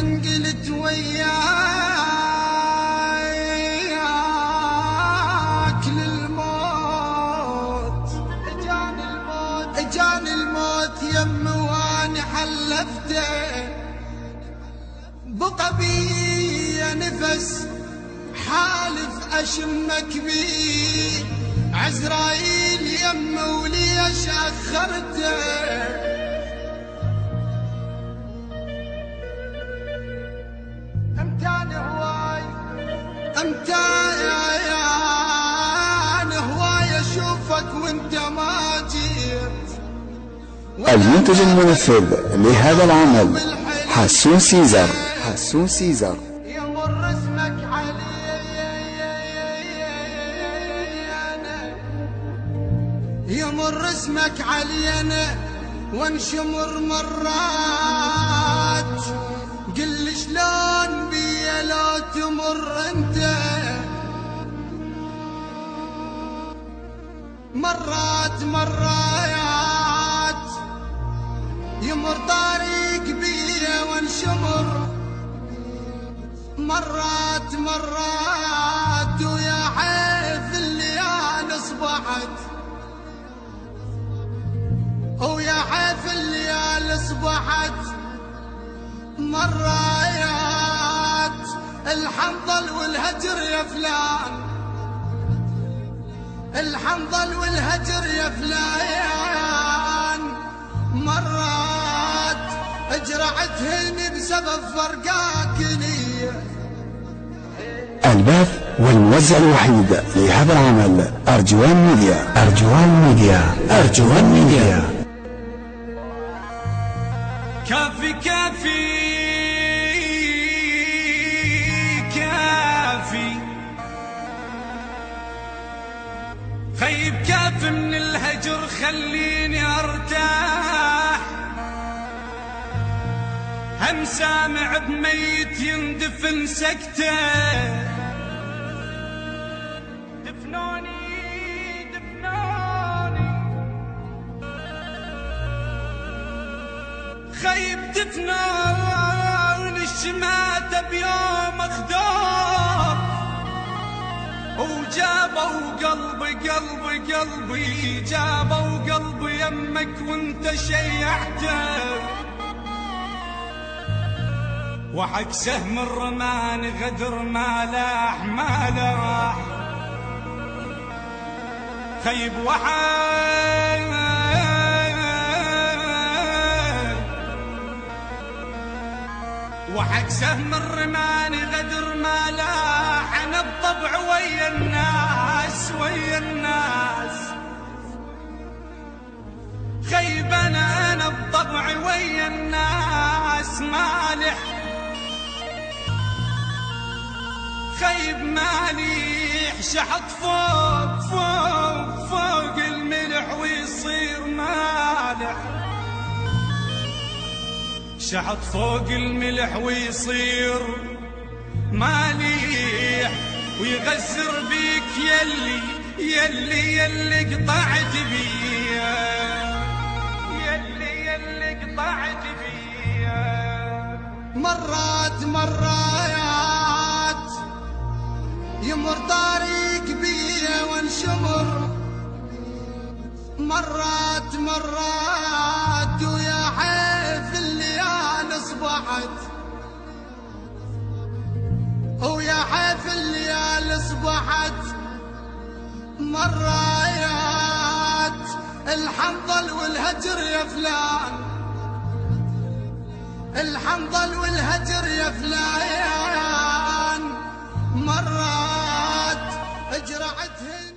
من قلت وياك للموت اجاني الموت يم واني حلفته بقبي نفس حالف اشمك بيه عزرايل يم وليش اخرته امتى هواي اشوفك وانت ما جيت. المنتج المنفذ لهذا العمل حسون سيزر. يمر اسمك علينا يمر اسمك علينا وانشمر مرات قل شلون بيا لو تمر انت مرات يمر طريق بيا وانشمر مرات ويا حيف الليالي اصبحت ويا حيف الليالي اصبحت مرات الحنظل والهجر يا فلان الحنظل والهجر يا فلان مرات اجرعتهني بسبب فرقاك لي. البث والموزع الوحيد لهذا العمل أرجوان ميديا. كافي خيب كافي من الهجر خليني ارتاح هم سامع بميت يندفن سكته دفنوني خيب دفنوني الشماتة بيوم اخدار وجابوا قلبي جابوا قلبي يمك وانت شيعته وحق سهم الرمان غدر ما لاح خيب وحق سهم الرمان غدر ما لاح انا بطبع ويا الناس خيب انا بطبع ويا الناس مالح خيب مالح شحط فوق الملح ويصير مالح شحط فوق الملح ويصير مالح ويغزر بيك يلي قطعت بيا مرات يمر طريق بيا وانشمر مرات ويا حيف الليالي اصبحت ويا حيف الليالي اصبحت مرات الحنظل والهجر يا فلان الحنظل والهجر يا فلان مرات اجرعتهن